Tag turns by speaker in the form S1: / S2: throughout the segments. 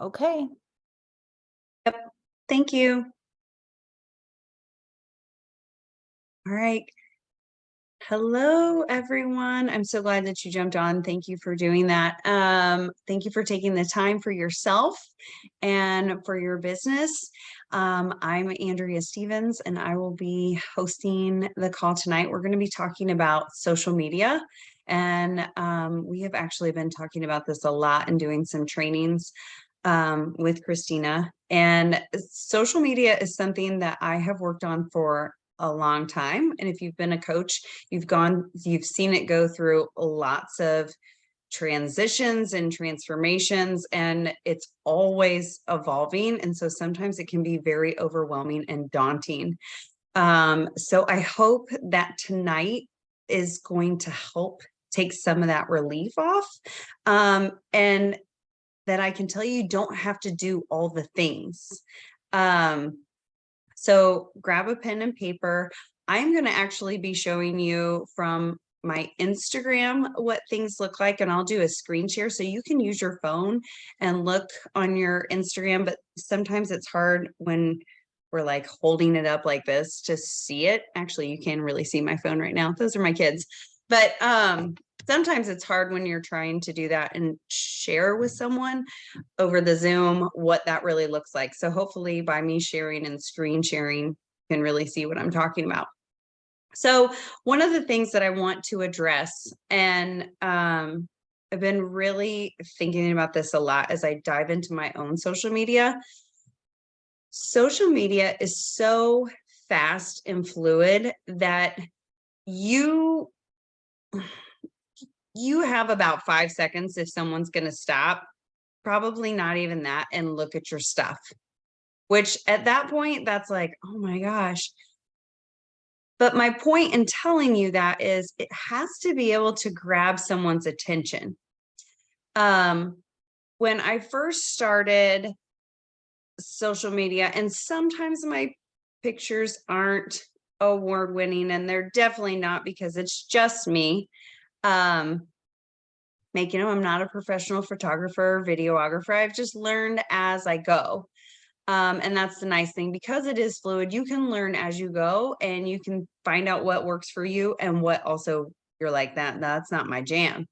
S1: Okay.
S2: Yep. Thank you. All right. Hello, everyone. I'm so glad that you jumped on. Thank you for doing that. Thank you for taking the time for yourself and for your business. I'm Andrea Stevens, and I will be hosting the call tonight. We're going to be talking about social media. And we have actually been talking about this a lot and doing some trainings with Christina. And social media is something that I have worked on for a long time. And if you've been a coach, you've seen it go through lots of transitions and transformations, and it's always evolving. And so sometimes it can be very overwhelming and daunting. So I hope that tonight is going to help take some of that relief off. And that I can tell you don't have to do all the things. So grab a pen and paper. I'm going to actually be showing you from my Instagram what things look like, and I'll do a screen share so you can use your phone and look on your Instagram, but sometimes it's hard when we're like holding it up like this to see it. Actually, you can really see my phone right now. Those are my kids. But sometimes it's hard when you're trying to do that and share with someone over the Zoom what that really looks like. So hopefully by me sharing and screen sharing, you can really see what I'm talking about. So one of the things that I want to address, and I've been really thinking about this a lot as I dive into my own social media. Social media is so fast and fluid that you have about 5 seconds if someone's going to stop, probably not even that, and look at your stuff, which at that point, that's like, oh my gosh. But my point in telling you that is it has to be able to grab someone's attention. When I first started social media, and sometimes my pictures aren't award winning, and they're definitely not because it's just me. I'm not a professional photographer, videographer. I've just learned as I go. And that's the nice thing, because it is fluid, you can learn as you go and you can find out what works for you and what also you're like, that's not my jam.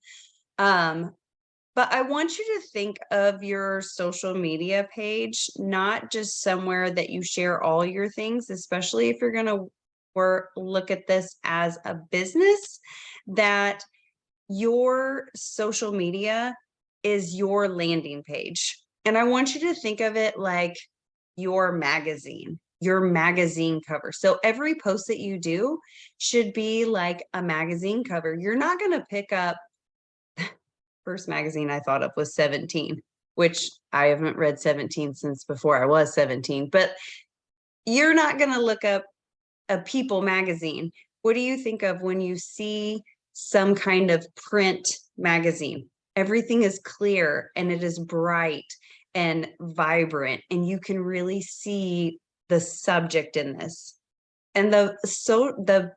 S2: But I want you to think of your social media page, not just somewhere that you share all your things, especially if you're going to look at this as a business, that your social media is your landing page. And I want you to think of it like your magazine cover. So every post that you do should be like a magazine cover. You're not going to pick up, first magazine I thought of was 17, which I haven't read 17 since before I was 17, but you're not going to look up a People magazine. What do you think of when you see some kind of print magazine? Everything is clear and it is bright and vibrant, and you can really see the subject in this. And the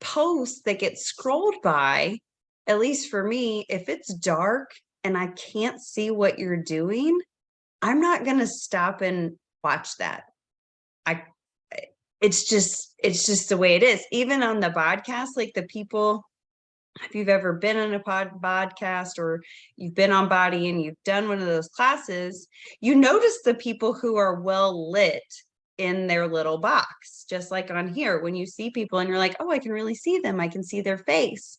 S2: posts that get scrolled by, at least for me, if it's dark and I can't see what you're doing, I'm not going to stop and watch that. I it's just the way it is. Even on the podcast, like the people, if you've ever been on a podcast or you've been on Body and you've done one of those classes, you notice the people who are well lit in their little box, just like on here, when you see people and you're like, oh, I can really see them. I can see their face.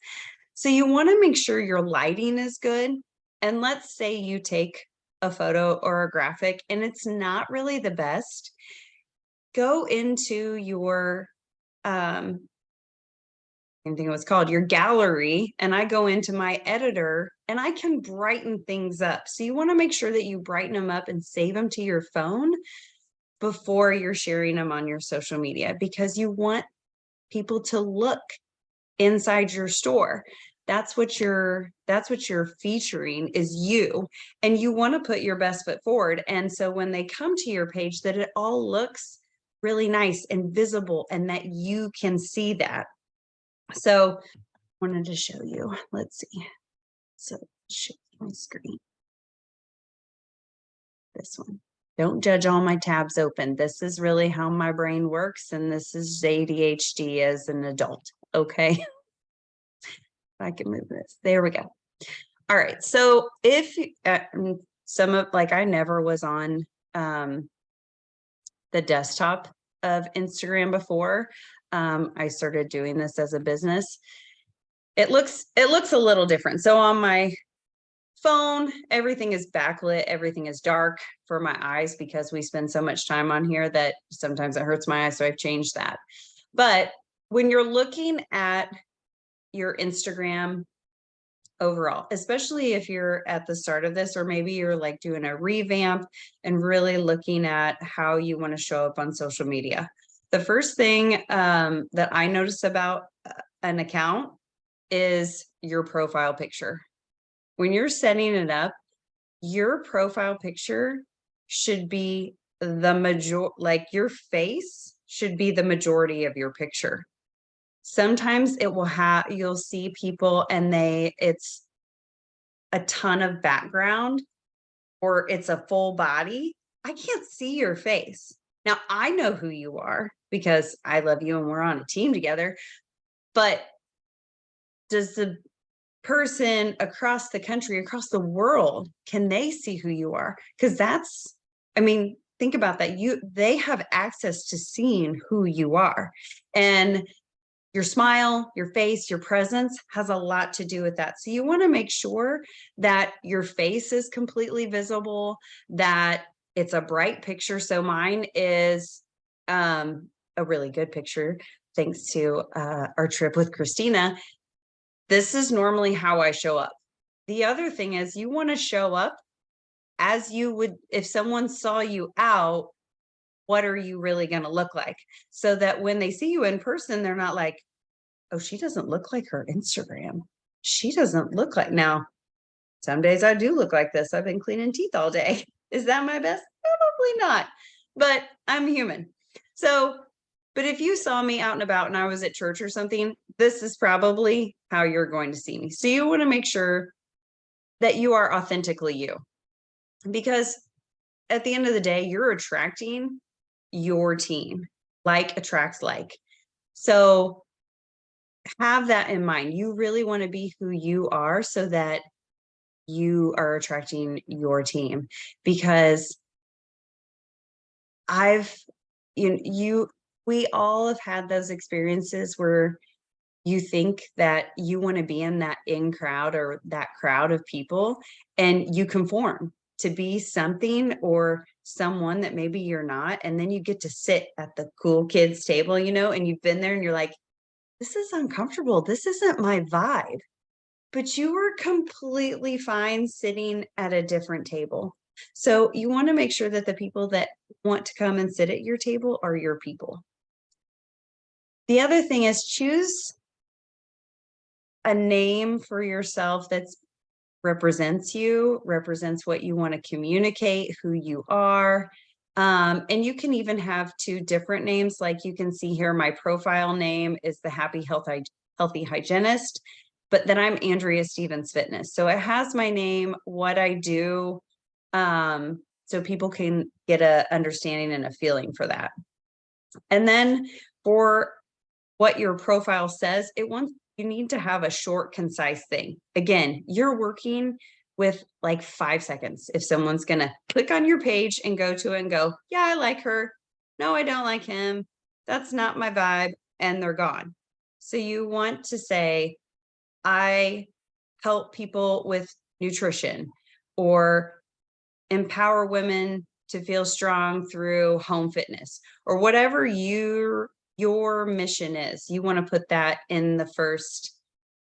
S2: So you want to make sure your lighting is good. And let's say you take a photo or a graphic and it's not really the best. Go into your I think it was called your gallery, and I go into my editor and I can brighten things up. So you want to make sure that you brighten them up and save them to your phone before you're sharing them on your social media, because you want people to look inside your store. That's what you're featuring, is you, and you want to put your best foot forward. And so when they come to your page, that it all looks really nice and visible and that you can see that. So I wanted to show you, let's see. So share my screen. this one. Don't judge all my tabs open. This is really how my brain works. And this is ADHD as an adult. Okay. I can move this. There we go. All right. So if some of like, I never was on the desktop of Instagram before. I started doing this as a business. It looks a little different. So on my phone, everything is backlit, everything is dark for my eyes because we spend so much time on here that sometimes it hurts my eyes. So I've changed that. But when you're looking at your Instagram overall, especially if you're at the start of this, or maybe you're like doing a revamp and really looking at how you want to show up on social media. The first thing that I notice about an account is your profile picture. When you're setting it up, your profile picture should be like your face should be the majority of your picture. Sometimes it will have, you'll see people and it's a ton of background or it's a full body. I can't see your face. Now I know who you are because I love you and we're on a team together, but does the person across the country, across the world, can they see who you are? Because that's, I mean, think about that. They have access to seeing who you are. And your smile, your face, your presence has a lot to do with that. So you want to make sure that your face is completely visible, that it's a bright picture. So mine is a really good picture, thanks to our trip with Christina. This is normally how I show up. The other thing is you want to show up as you would, if someone saw you out, what are you really going to look like? So that when they see you in person, they're not like, oh, she doesn't look like her Instagram. She doesn't look like, now, some days I do look like this. I've been cleaning teeth all day. Is that my best? Probably not, but I'm human. So, but if you saw me out and about and I was at church or something, this is probably how you're going to see me. So you want to make sure that you are authentically you, because at the end of the day, you're attracting your team. Like attracts like. So have that in mind. You really want to be who you are so that you are attracting your team, because we all have had those experiences where you think that you want to be in that in crowd or that crowd of people and you conform to be something or someone that maybe you're not. And then you get to sit at the cool kids table, and you've been there and you're like, this is uncomfortable. This isn't my vibe. But you were completely fine sitting at a different table. So you want to make sure that the people that want to come and sit at your table are your people. The other thing is choose a name for yourself that represents you, represents what you want to communicate, who you are. And you can even have 2 different names. Like you can see here, my profile name is the Happy Healthy Hygienist, but then I'm Andrea Stevens Fitness. So it has my name, what I do, so people can get a understanding and a feeling for that. And then for what your profile says, you need to have a short, concise thing. Again, you're working with like 5 seconds. If someone's going to click on your page and go to it and go, yeah, I like her. No, I don't like him. That's not my vibe. And they're gone. So you want to say, I help people with nutrition or empower women to feel strong through home fitness, or whatever your mission is. You want to put that in the first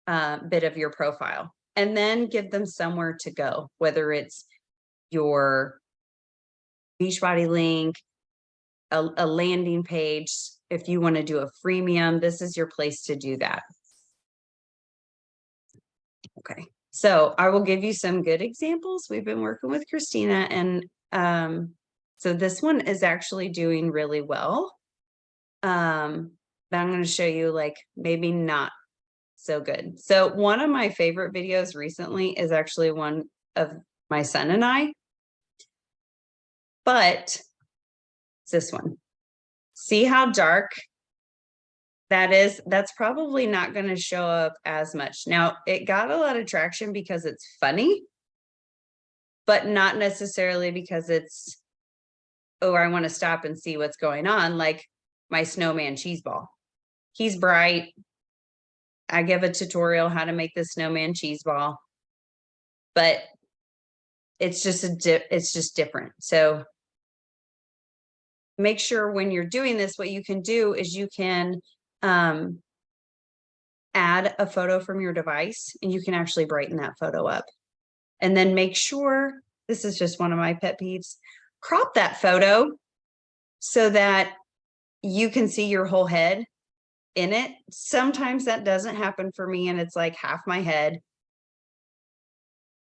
S2: bit of your profile, and then give them somewhere to go, whether it's your Beachbody link, a landing page. If you want to do a freemium, this is your place to do that. Okay, so I will give you some good examples. We've been working with Christina, and so this one is actually doing really well. But I'm going to show you like maybe not so good. So one of my favorite videos recently is actually one of my son and I. But it's this one. See how dark that is? That's probably not going to show up as much. Now, it got a lot of traction because it's funny, but not necessarily because it's, oh, I want to stop and see what's going on, like my snowman cheese ball. He's bright. I give a tutorial how to make the snowman cheese ball, but it's just it's just different. So make sure when you're doing this, what you can do is you can add a photo from your device, and you can actually brighten that photo up. And then make sure, this is just one of my pet peeves, crop that photo so that you can see your whole head in it. Sometimes that doesn't happen for me, and it's like half my head.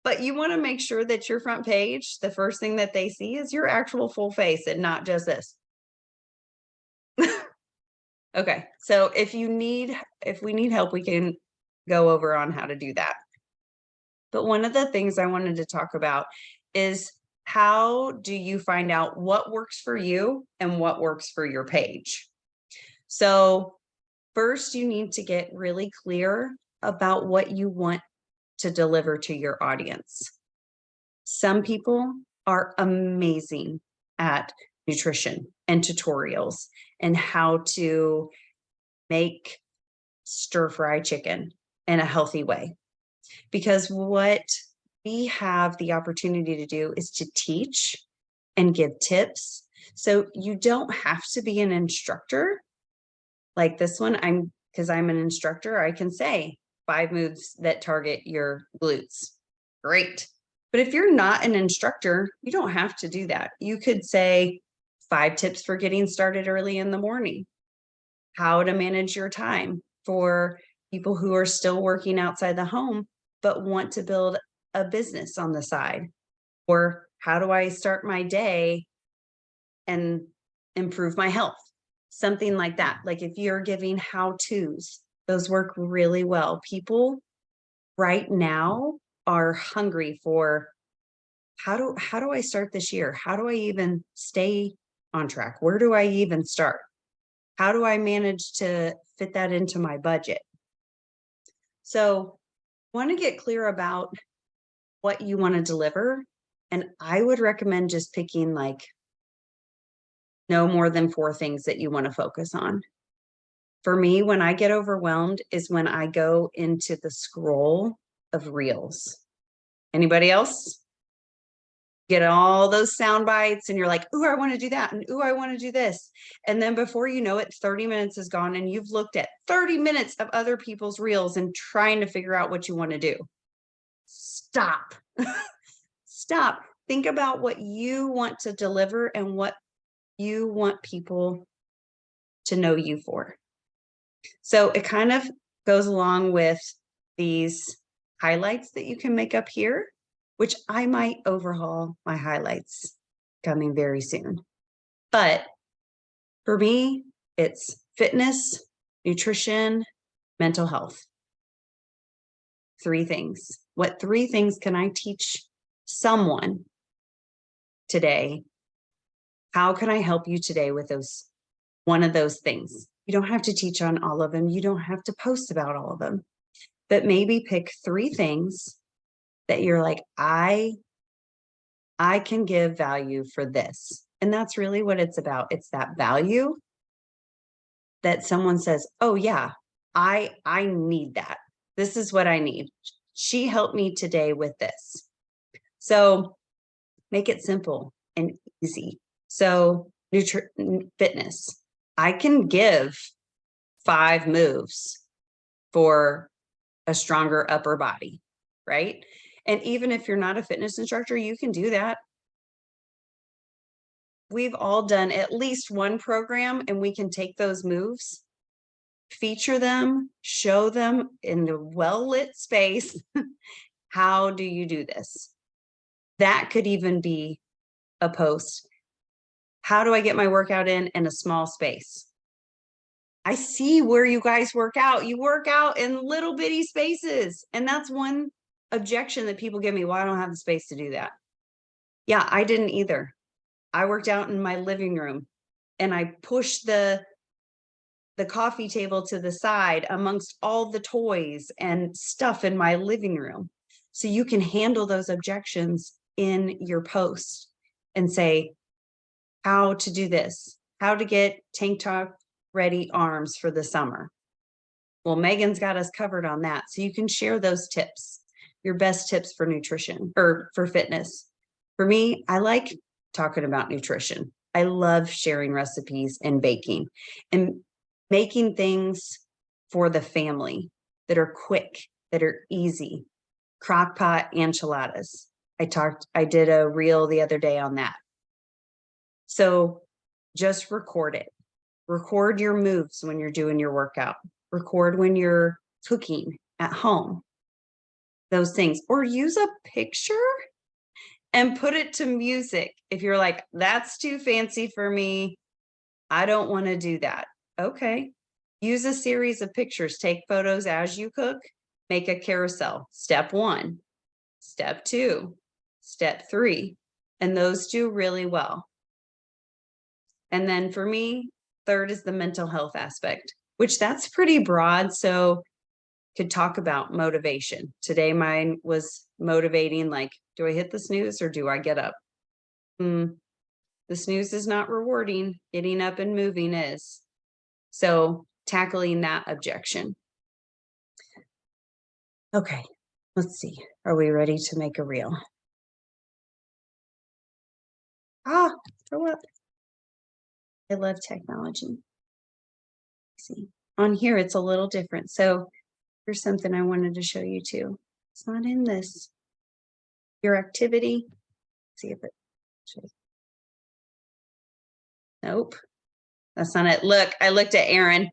S2: But you want to make sure that your front page, the first thing that they see is your actual full face and not just this. Okay, so if we need help, we can go over on how to do that. But one of the things I wanted to talk about is, how do you find out what works for you and what works for your page? So first, you need to get really clear about what you want to deliver to your audience. Some people are amazing at nutrition and tutorials and how to make stir-fry chicken in a healthy way. Because what we have the opportunity to do is to teach and give tips. So you don't have to be an instructor like this one. Because I'm an instructor, I can say 5 moves that target your glutes. Great. But if you're not an instructor, you don't have to do that. You could say 5 tips for getting started early in the morning, how to manage your time for people who are still working outside the home but want to build a business on the side, or how do I start my day and improve my health? Something like that. Like if you're giving how-tos, those work really well. People right now are hungry for, how do I start this year? How do I even stay on track? Where do I even start? How do I manage to fit that into my budget? So want to get clear about what you want to deliver. And I would recommend just picking like no more than 4 things that you want to focus on. For me, when I get overwhelmed is when I go into the scroll of reels. Anybody else? Get all those sound bites and you're like, ooh, I want to do that. And ooh, I want to do this. And then before you know it, 30 minutes is gone and you've looked at 30 minutes of other people's reels and trying to figure out what you want to do. Stop. Stop. Think about what you want to deliver and what you want people to know you for. So it kind of goes along with these highlights that you can make up here, which I might overhaul my highlights coming very soon. But for me, it's fitness, nutrition, mental health. 3 things. What 3 things can I teach someone today? How can I help you today with one of those things? You don't have to teach on all of them. You don't have to post about all of them, but maybe pick 3 things that you're like, I can give value for this. And that's really what it's about. It's that value that someone says, oh yeah, I need that. This is what I need. She helped me today with this. So make it simple and easy. So fitness, I can give 5 moves for a stronger upper body, right? And even if you're not a fitness instructor, you can do that. We've all done at least one program and we can take those moves, feature them, show them in the well-lit space. How do you do this? That could even be a post. How do I get my workout in a small space? I see where you guys work out. You work out in little bitty spaces. And that's one objection that people give me. Well, I don't have the space to do that. Yeah, I didn't either. I worked out in my living room and I pushed the coffee table to the side amongst all the toys and stuff in my living room. So you can handle those objections in your post and say how to do this, how to get tank top ready arms for the summer. Well, Megan's got us covered on that. So you can share those tips, your best tips for nutrition or for fitness. For me, I like talking about nutrition. I love sharing recipes and baking and making things for the family that are quick, that are easy. Crock pot enchiladas. I did a reel the other day on that. So just record it. Record your moves when you're doing your workout. Record when you're cooking at home. Those things. Or use a picture and put it to music. If you're like, that's too fancy for me, I don't want to do that. Okay. Use a series of pictures. Take photos as you cook. Make a carousel. Step 1, step 2, step 3. And those do really well. And then for me, third is the mental health aspect, which that's pretty broad. So could talk about motivation. Today, mine was motivating, like, do I hit the snooze or do I get up? The snooze is not rewarding. Getting up and moving is. So tackling that objection. Okay, let's see. Are we ready to make a reel? Throw up. I love technology. Let's see, on here, it's a little different. So here's something I wanted to show you too. It's not in this. Your activity. Let's see if it shows. Nope, that's not it. Look, I looked at Aaron.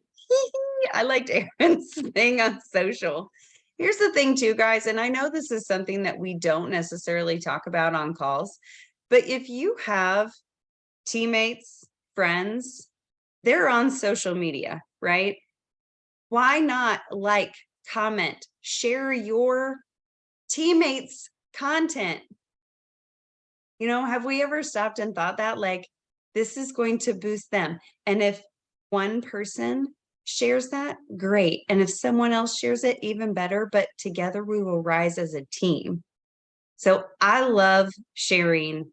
S2: I liked Aaron's thing on social. Here's the thing too, guys, and I know this is something that we don't necessarily talk about on calls, but if you have teammates, friends, they're on social media, right? Why not like, comment, share your teammates' content? You know, have we ever stopped and thought that, like, this is going to boost them? And if one person shares that, great. And if someone else shares it, even better. But together we will rise as a team. So I love sharing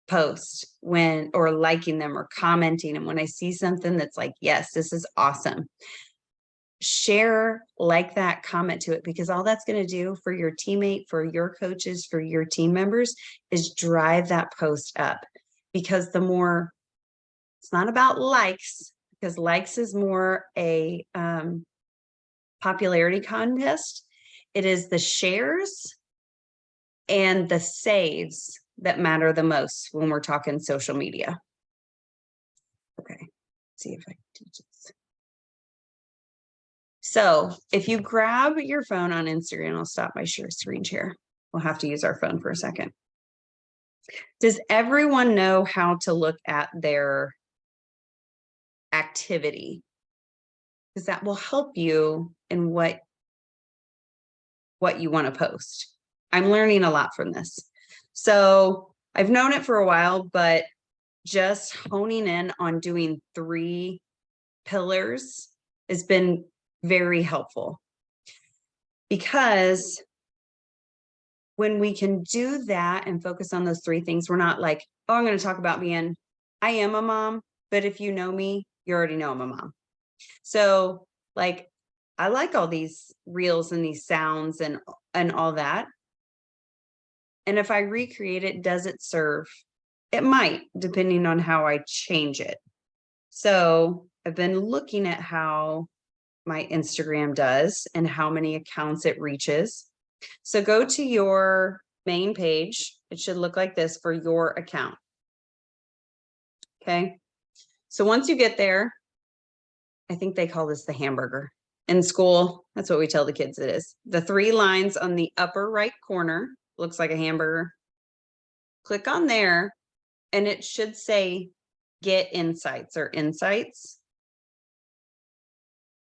S2: posts or liking them or commenting. And when I see something that's like, yes, this is awesome, share, like that, comment to it, because all that's going to do for your teammate, for your coaches, for your team members is drive that post up. Because the more, it's not about likes, because likes is more a popularity contest. It is the shares and the saves that matter the most when we're talking social media. Okay, let's see if I can teach this. So if you grab your phone on Instagram, I'll stop my share screen share. We'll have to use our phone for a second. Does everyone know how to look at their activity? Because that will help you in what you want to post. I'm learning a lot from this. So I've known it for a while, but just honing in on doing 3 pillars has been very helpful, because when we can do that and focus on those 3 things, we're not like, oh, I'm going to talk about being, I am a mom, but if you know me, you already know I'm a mom. So like, I like all these reels and these sounds and all that. And if I recreate it, does it serve? It might, depending on how I change it. So I've been looking at how my Instagram does and how many accounts it reaches. So go to your main page. It should look like this for your account. Okay. So once you get there, I think they call this the hamburger. In school, that's what we tell the kids it is. The 3 lines on the upper right corner looks like a hamburger. Click on there and it should say get insights or insights.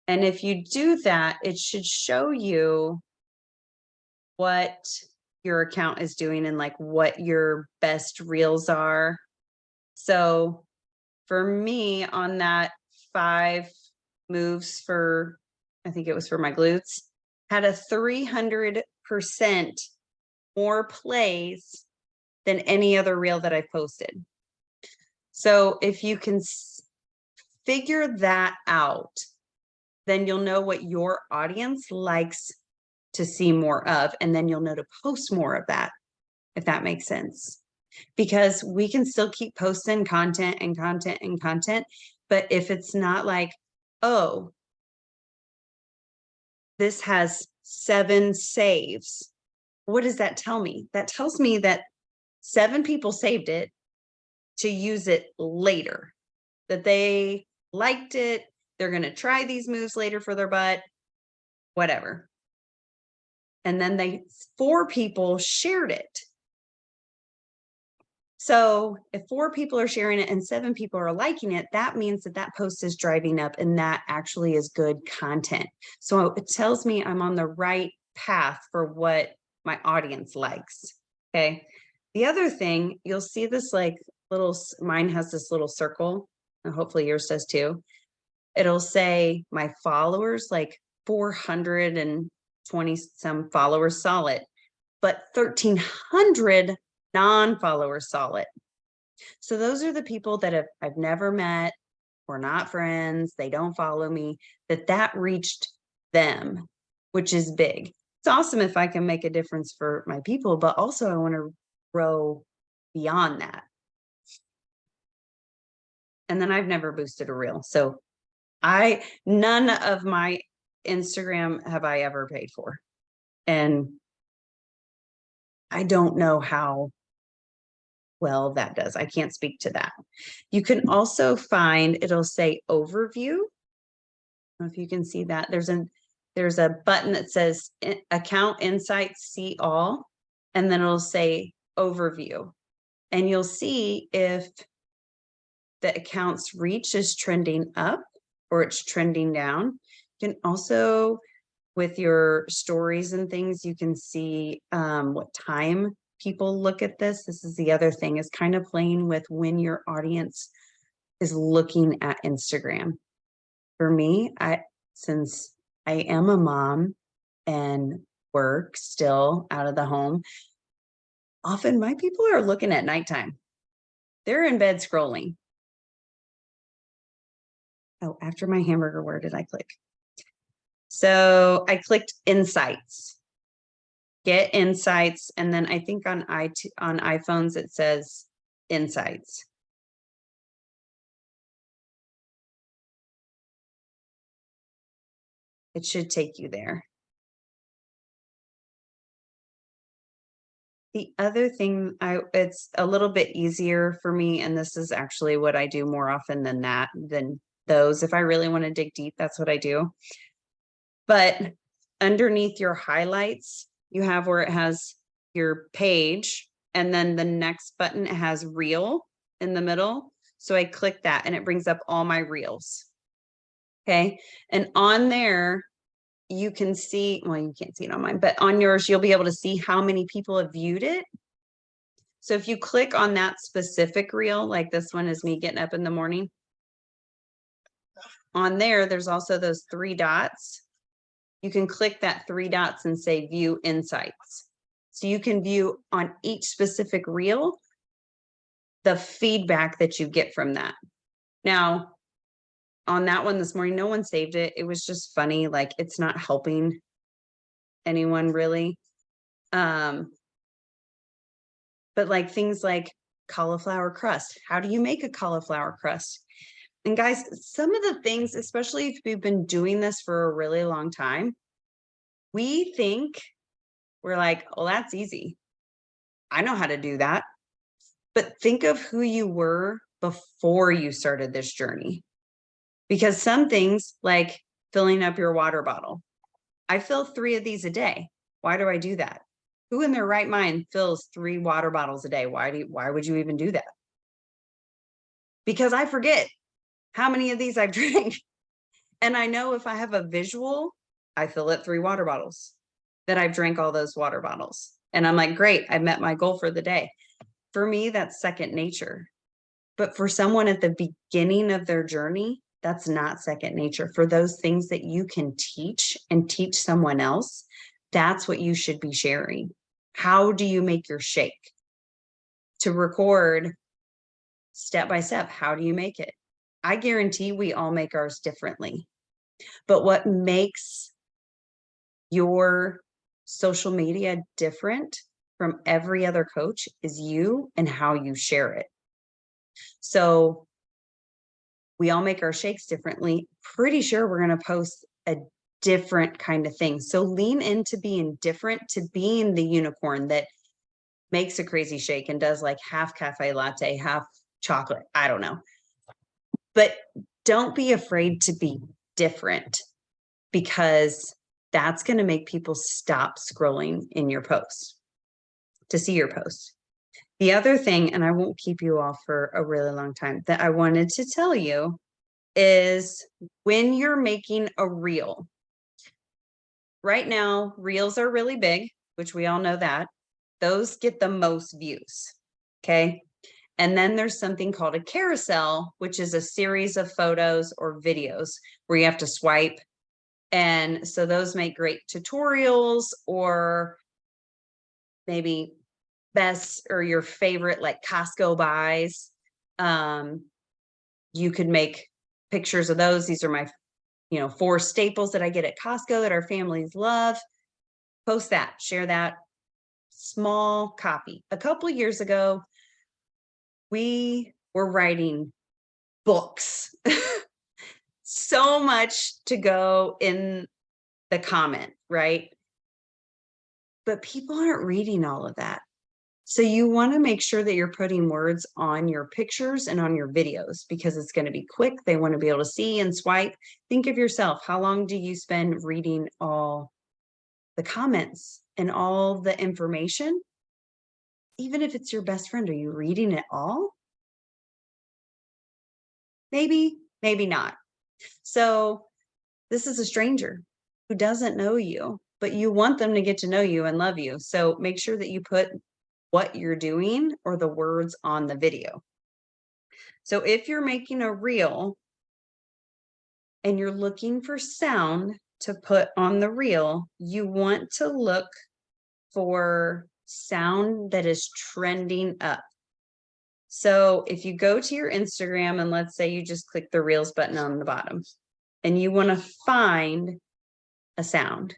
S2: And if you do that, it should show you what your account is doing and like what your best reels are. So for me on that 5 moves for, I think it was for my glutes, had a 300% more plays than any other reel that I posted. So if you can figure that out, then you'll know what your audience likes to see more of, and then you'll know to post more of that, if that makes sense. Because we can still keep posting content and content and content, but if it's not like, oh, this has 7 saves, what does that tell me? That tells me that 7 people saved it to use it later, that they liked it, they're going to try these moves later for their butt, whatever. And then 4 people shared it. So if 4 people are sharing it and 7 people are liking it, that means that that post is driving up and that actually is good content. So it tells me I'm on the right path for what my audience likes. Okay. The other thing, you'll see this like little, mine has this little circle, and hopefully yours does too. It'll say my followers, like 420 some followers saw it, but 1,300 non-followers saw it. So those are the people that I've never met, we're not friends, they don't follow me, that reached them, which is big. It's awesome if I can make a difference for my people, but also I want to grow beyond that. And then I've never boosted a reel. So none of my Instagram have I ever paid for. And I don't know how well that does. I can't speak to that. You can also find, it'll say overview. I don't know if you can see that. There's a button that says account insights, see all, and then it'll say overview. And you'll see if the account's reach is trending up or it's trending down. You can also, with your stories and things, you can see what time people look at this. This is the other thing, is kind of playing with when your audience is looking at Instagram. For me, since I am a mom and work still out of the home, often my people are looking at nighttime. They're in bed scrolling. Oh, after my hamburger, where did I click? So I clicked insights, get insights. And then I think on iPhones, it says insights. It should take you there. The other thing, it's a little bit easier for me, and this is actually what I do more often than those. If I really want to dig deep, that's what I do. But underneath your highlights, you have where it has your page, and then the next button, it has reel in the middle. So I click that and it brings up all my reels. Okay. And on there, you can see, well, you can't see it on mine, but on yours, you'll be able to see how many people have viewed it. So if you click on that specific reel, like this one is me getting up in the morning, on there, there's also those 3 dots. You can click that 3 dots and say view insights. So you can view on each specific reel the feedback that you get from that. Now, on that one this morning, no one saved it. It was just funny. Like, it's not helping anyone really. But like things like cauliflower crust. How do you make a cauliflower crust? And guys, some of the things, especially if you've been doing this for a really long time, we think we're like, oh, that's easy. I know how to do that. But think of who you were before you started this journey. Because some things, like filling up your water bottle, I fill 3 of these a day. Why do I do that? Who in their right mind fills 3 water bottles a day? Why would you even do that? Because I forget how many of these I've drank. And I know if I have a visual, I fill it 3 water bottles, that I've drank all those water bottles. And I'm like, great, I met my goal for the day. For me, that's second nature. But for someone at the beginning of their journey, that's not second nature. For those things that you can teach and teach someone else, that's what you should be sharing. How do you make your shake? To record step by step, how do you make it? I guarantee we all make ours differently. But what makes your social media different from every other coach is you and how you share it. So we all make our shakes differently. Pretty sure we're going to post a different kind of thing. So lean into being different, to being the unicorn that makes a crazy shake and does like half cafe latte, half chocolate. I don't know. But don't be afraid to be different, because that's going to make people stop scrolling in your posts to see your posts. The other thing, and I won't keep you all for a really long time, that I wanted to tell you is when you're making a reel. Right now, reels are really big, which we all know that. Those get the most views. Okay. And then there's something called a carousel, which is a series of photos or videos where you have to swipe. And so those make great tutorials, or maybe best or your favorite like Costco buys. You could make pictures of those. These are my 4 staples that I get at Costco that our families love. Post that, share that. Small copy. A couple years ago, we were writing books. So much to go in the comment, right? But people aren't reading all of that. So you want to make sure that you're putting words on your pictures and on your videos, because it's going to be quick. They want to be able to see and swipe. Think of yourself. How long do you spend reading all the comments and all the information? Even if it's your best friend, are you reading it all? Maybe, maybe not. So this is a stranger who doesn't know you, but you want them to get to know you and love you. So make sure that you put what you're doing or the words on the video. So if you're making a reel and you're looking for sound to put on the reel, you want to look for sound that is trending up. So if you go to your Instagram and let's say you just click the reels button on the bottom and you want to find a sound,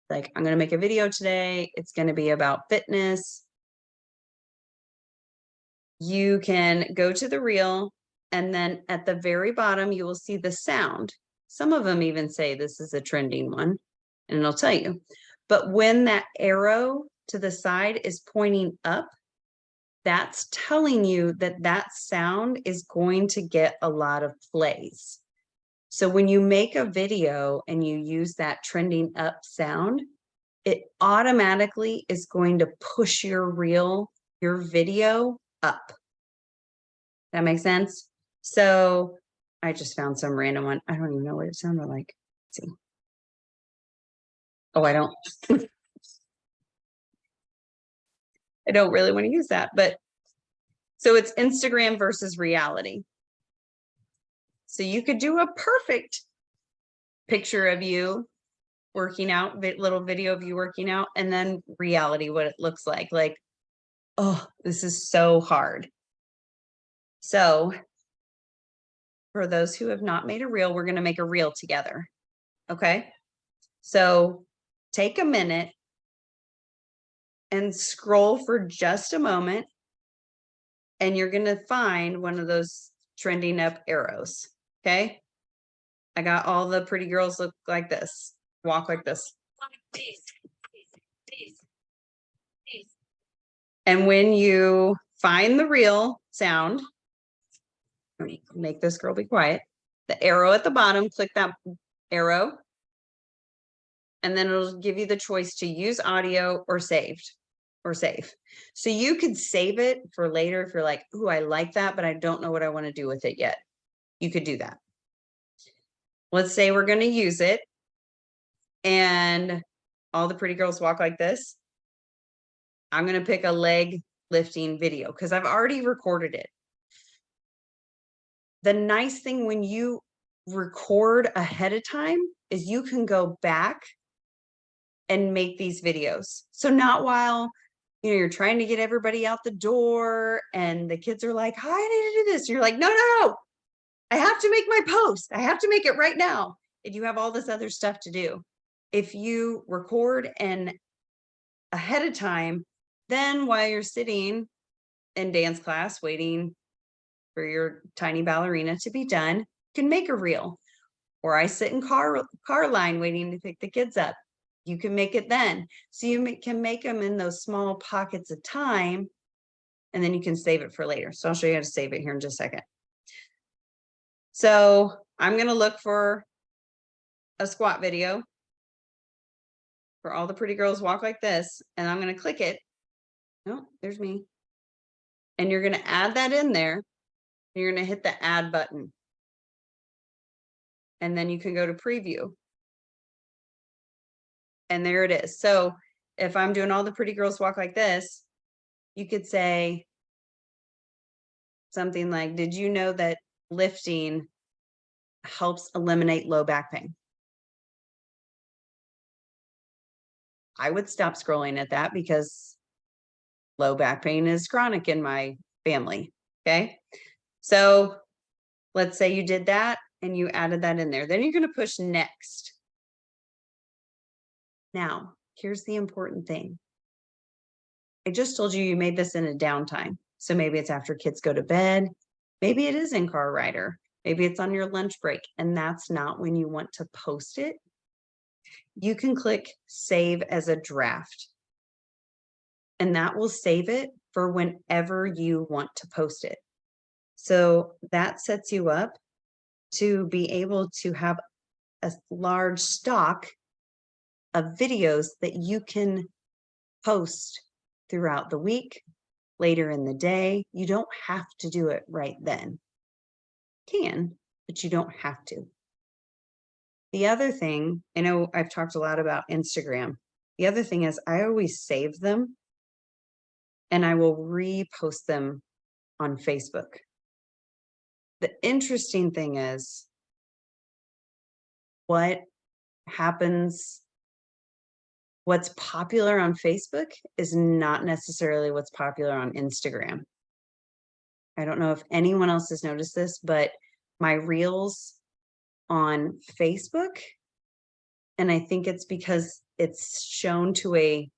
S2: like I'm going to make a video today, it's going to be about fitness. You can go to the reel, and then at the very bottom, you will see the sound. Some of them even say this is a trending one, and it'll tell you. But when that arrow to the side is pointing up, that's telling you that that sound is going to get a lot of plays. So when you make a video and you use that trending up sound, it automatically is going to push your reel, your video up. That makes sense? So I just found some random one. I don't even know what it sounded like. Let's see. Oh, I don't really want to use that, but so it's Instagram versus reality. So you could do a perfect picture of you working out, little video of you working out, and then reality, what it looks like, oh, this is so hard. So for those who have not made a reel, we're going to make a reel together. Okay. So take a minute and scroll for just a moment, and you're going to find one of those trending up arrows. Okay. I got all the pretty girls look like this, walk like this. And when you find the reel sound, make this girl be quiet. The arrow at the bottom, click that arrow, and then it'll give you the choice to use audio or saved or save. So you could save it for later if you're like, ooh, I like that, but I don't know what I want to do with it yet. You could do that. Let's say we're going to use it and all the pretty girls walk like this. I'm going to pick a leg lifting video because I've already recorded it. The nice thing when you record ahead of time is you can go back and make these videos. So not while you're trying to get everybody out the door and the kids are like, "Hi, I need to do this." You're like, "No, no, no. I have to make my post. I have to make it right now." And you have all this other stuff to do. If you record and ahead of time, then while you're sitting in dance class waiting for your tiny ballerina to be done, you can make a reel. Or I sit in car line waiting to pick the kids up. You can make it then. So you can make them in those small pockets of time, and then you can save it for later. So I'll show you how to save it here in just a second. So I'm going to look for a squat video for all the pretty girls walk like this, and I'm going to click it. Oh, there's me. And you're going to add that in there. You're going to hit the add button. And then you can go to preview. And there it is. So if I'm doing all the pretty girls walk like this, you could say something like, "Did you know that lifting helps eliminate low back pain?" I would stop scrolling at that because low back pain is chronic in my family. Okay. So let's say you did that and you added that in there. Then you're going to push next. Now, here's the important thing. I just told you made this in a downtime. So maybe it's after kids go to bed. Maybe it is in car rider. Maybe it's on your lunch break, and that's not when you want to post it. You can click save as a draft, and that will save it for whenever you want to post it. So that sets you up to be able to have a large stock of videos that you can post throughout the week, later in the day. You don't have to do it right then. Can, but you don't have to. The other thing, I know I've talked a lot about Instagram. The other thing is I always save them and I will repost them on Facebook. The interesting thing is what happens, what's popular on Facebook is not necessarily what's popular on Instagram. I don't know if anyone else has noticed this, but my reels on Facebook, and I think it's because it's shown to a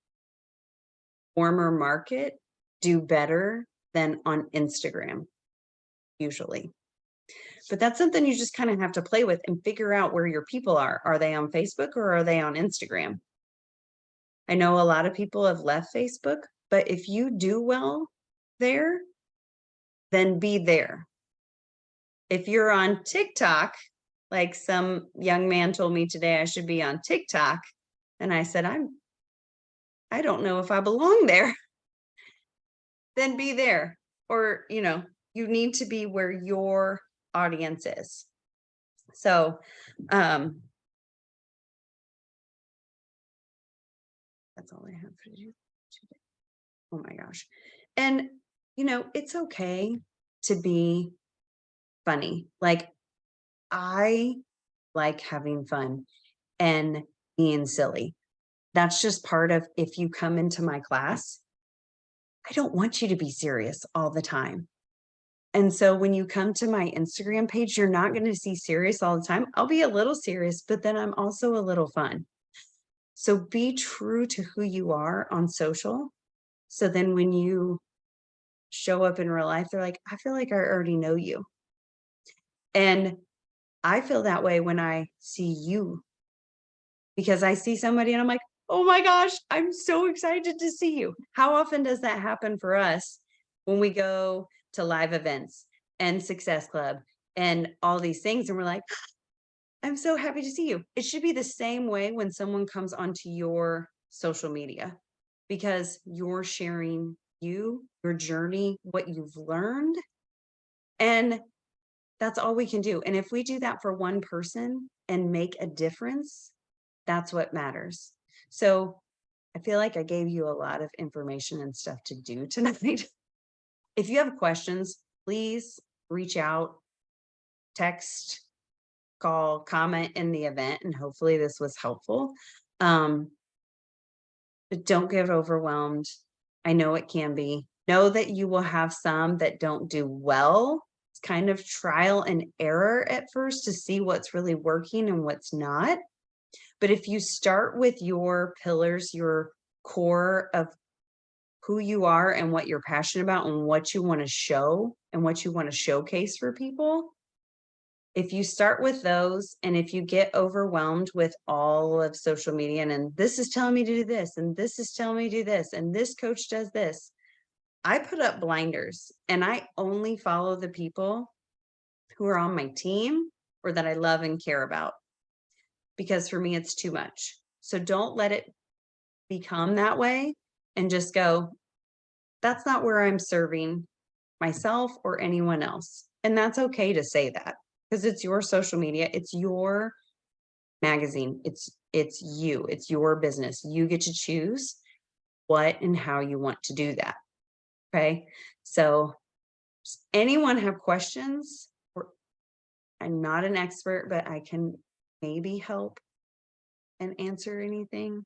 S2: warmer market, do better than on Instagram, usually. But that's something you just kind of have to play with and figure out where your people are. Are they on Facebook or are they on Instagram? I know a lot of people have left Facebook, but if you do well there, then be there. If you're on TikTok, like some young man told me today I should be on TikTok, and I said, I don't know if I belong there. Then be there. Or, you need to be where your audience is. So, that's all I have for you today. Oh my gosh. And, it's okay to be funny. Like, I like having fun and being silly. That's just part of, if you come into my class, I don't want you to be serious all the time. And so when you come to my Instagram page, you're not going to see serious all the time. I'll be a little serious, but then I'm also a little fun. So be true to who you are on social. So then when you show up in real life, they're like, I feel like I already know you. And I feel that way when I see you, because I see somebody and I'm like, oh my gosh, I'm so excited to see you. How often does that happen for us when we go to live events and Success Club and all these things? And we're like, I'm so happy to see you. It should be the same way when someone comes onto your social media, because you're sharing your journey, what you've learned. And that's all we can do. And if we do that for one person and make a difference, that's what matters. So I feel like I gave you a lot of information and stuff to do tonight. If you have questions, please reach out. text, call, comment in the event, and hopefully this was helpful. But don't get overwhelmed. I know it can be. Know that you will have some that don't do well. It's kind of trial and error at first to see what's really working and what's not. But if you start with your pillars, your core of who you are and what you're passionate about and what you want to show and what you want to showcase for people, if you start with those, and if you get overwhelmed with all of social media and this is telling me to do this, and this is telling me to do this, and this coach does this, I put up blinders and I only follow the people who are on my team or that I love and care about, because for me, it's too much. So don't let it become that way and just go, that's not where I'm serving myself or anyone else. And that's okay to say that, because it's your social media, it's your magazine, it's you, it's your business. You get to choose what and how you want to do that. Okay. So does anyone have questions? I'm not an expert, but I can maybe help and answer anything.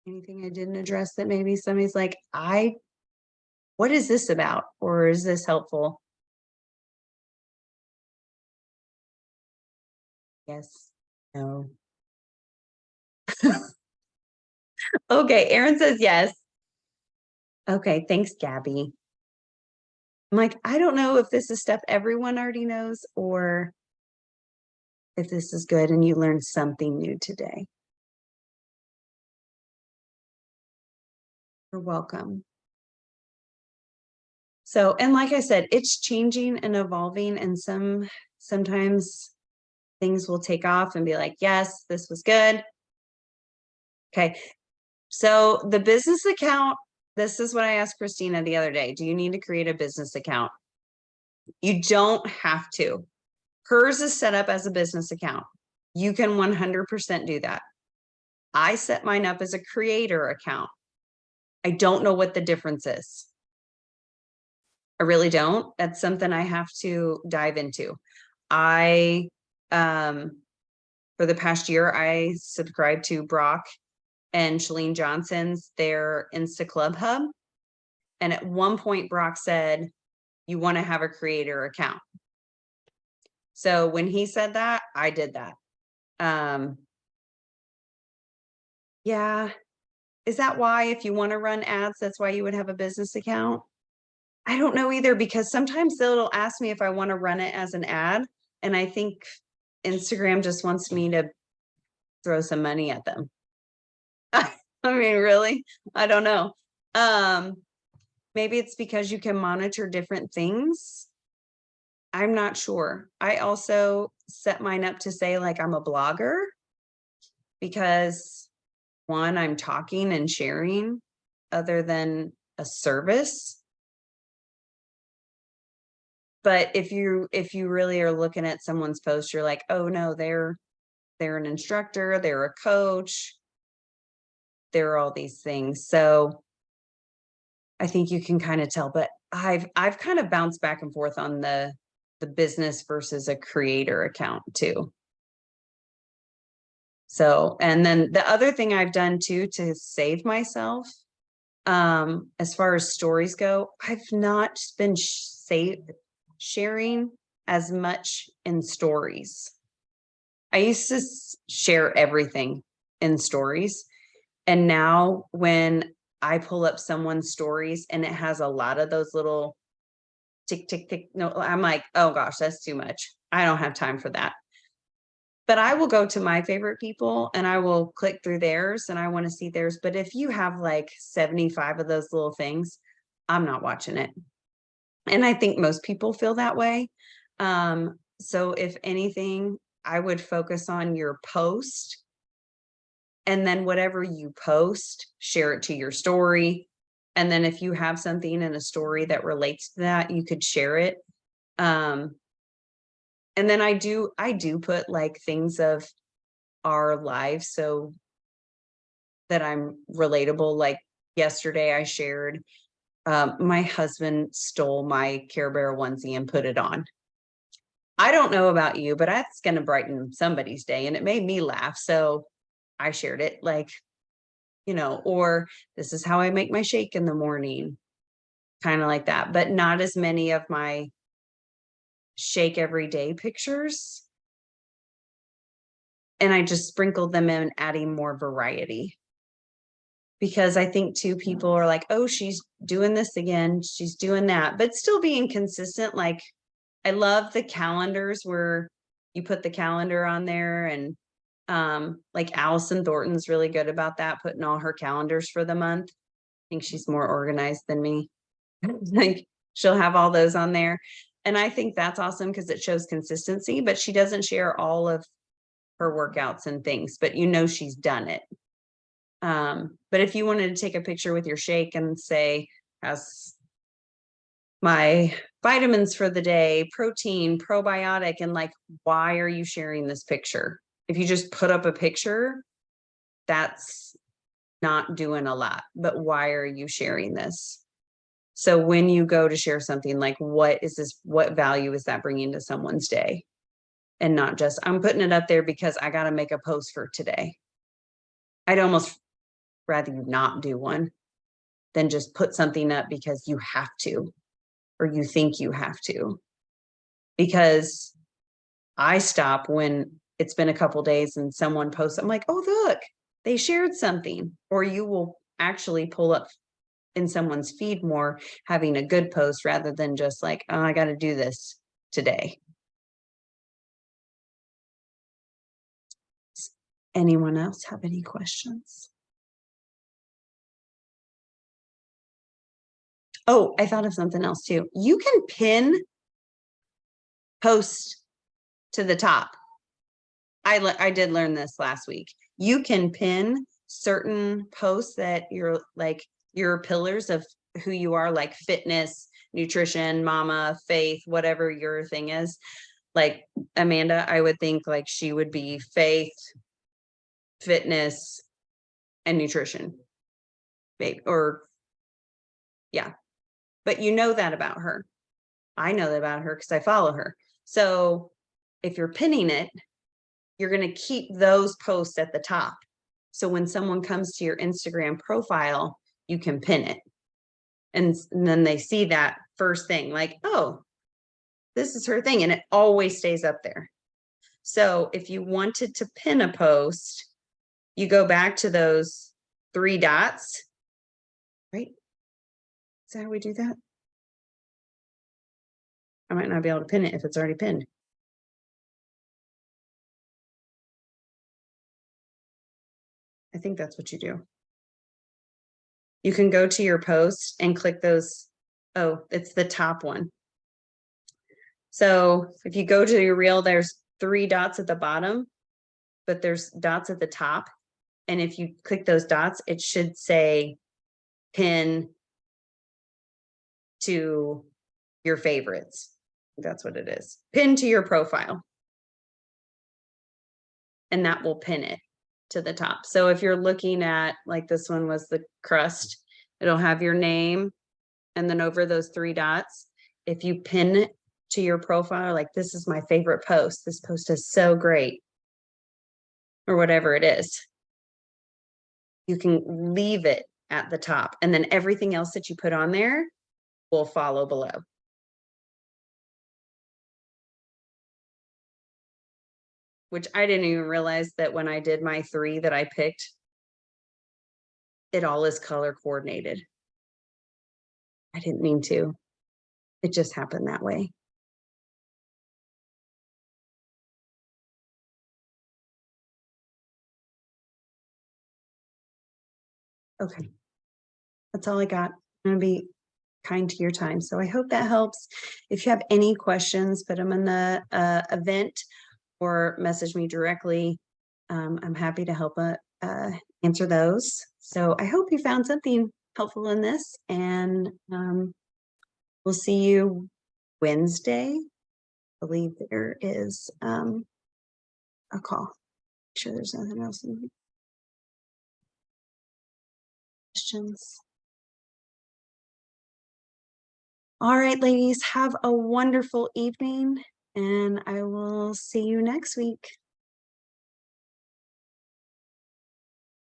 S2: Anything I didn't address that maybe somebody's like, what is this about? Or is this helpful? Yes, no. Okay, Aaron says yes. Okay, thanks, Gabby. I'm like, I don't know if this is stuff everyone already knows or if this is good and you learned something new today. You're welcome. So, and like I said, it's changing and evolving, and sometimes things will take off and be like, yes, this was good. Okay. So the business account, this is what I asked Christina the other day. Do you need to create a business account? You don't have to. Hers is set up as a business account. You can 100% do that. I set mine up as a creator account. I don't know what the difference is. I really don't. That's something I have to dive into. I, for the past year, I subscribed to Brock and Chalene Johnson's, their Insta Club Hub. And at one point, Brock said, you want to have a creator account. So when he said that, I did that. Yeah. Is that why, if you want to run ads, that's why you would have a business account? I don't know either, because sometimes they'll ask me if I want to run it as an ad. And I think Instagram just wants me to throw some money at them. I mean, really? I don't know. Maybe it's because you can monitor different things. I'm not sure. I also set mine up to say like I'm a blogger, because one, I'm talking and sharing other than a service. But if you really are looking at someone's post, you're like, oh no, they're an instructor, they're a coach, they're all these things. So I think you can kind of tell, but I've kind of bounced back and forth on the business versus a creator account too. So, and then the other thing I've done too to save myself, as far as stories go, I've not been sharing as much in stories. I used to share everything in stories. And now when I pull up someone's stories and it has a lot of those little tick, tick, tick, no, I'm like, oh gosh, that's too much. I don't have time for that. But I will go to my favorite people and I will click through theirs and I want to see theirs. But if you have like 75 of those little things, I'm not watching it. And I think most people feel that way. So if anything, I would focus on your post, and then whatever you post, share it to your story. And then if you have something in a story that relates to that, you could share it. And then I do put like things of our lives so that I'm relatable. Like yesterday I shared My husband stole my Care Bear onesie and put it on. I don't know about you, but that's going to brighten somebody's day. And it made me laugh. So I shared it, like, or this is how I make my shake in the morning, kind of like that, but not as many of my shake every day pictures. And I just sprinkled them in, adding more variety. Because I think too, people are like, oh, she's doing this again, she's doing that, but still being consistent. Like, I love the calendars where you put the calendar on there, and like Allison Thornton's really good about that, putting all her calendars for the month. I think she's more organized than me. Like, she'll have all those on there. And I think that's awesome because it shows consistency, but she doesn't share all of her workouts and things, but she's done it. But if you wanted to take a picture with your shake and say, has my vitamins for the day, protein, probiotic, and like, why are you sharing this picture? If you just put up a picture, that's not doing a lot, but why are you sharing this? So when you go to share something, like, what is this? What value is that bringing to someone's day? And not just, I'm putting it up there because I got to make a post for today. I'd almost rather you not do one than just put something up because you have to, or you think you have to. Because I stop when it's been a couple days and someone posts, I'm like, oh, look, they shared something. Or you will actually pull up in someone's feed more, having a good post rather than just like, oh, I got to do this today. Does anyone else have any questions? Oh, I thought of something else too. You can pin post to the top. I did learn this last week. You can pin certain posts that you're like your pillars of who you are, like fitness, nutrition, mama, faith, whatever your thing is. Like Amanda, I would think like she would be faith, fitness, and nutrition. Maybe, or yeah. But you know that about her. I know that about her because I follow her. So if you're pinning it, you're going to keep those posts at the top. So when someone comes to your Instagram profile, you can pin it. And then they see that first thing, like, oh, this is her thing. And it always stays up there. So if you wanted to pin a post, you go back to those 3 dots, right? Is that how we do that? I might not be able to pin it if it's already pinned. I think that's what you do. You can go to your post and click those. Oh, it's the top one. So if you go to your reel, there's 3 dots at the bottom, but there's dots at the top. And if you click those dots, it should say pin to your favorites. That's what it is. Pin to your profile. And that will pin it to the top. So if you're looking at, like, this one was the crust, it'll have your name and then over those 3 dots, if you pin it to your profile, like, this is my favorite post, this post is so great, or whatever it is, you can leave it at the top, and then everything else that you put on there will follow below. Which I didn't even realize that when I did my 3 that I picked, it all is color coordinated. I didn't mean to. It just happened that way. Okay. That's all I got. I'm going to be kind to your time. So I hope that helps. If you have any questions, put them in the event or message me directly. I'm happy to help answer those. So I hope you found something helpful in this, and we'll see you Wednesday. I believe there is a call. Make sure there's nothing else in here. Questions. All right, ladies, have a wonderful evening, and I will see you next week.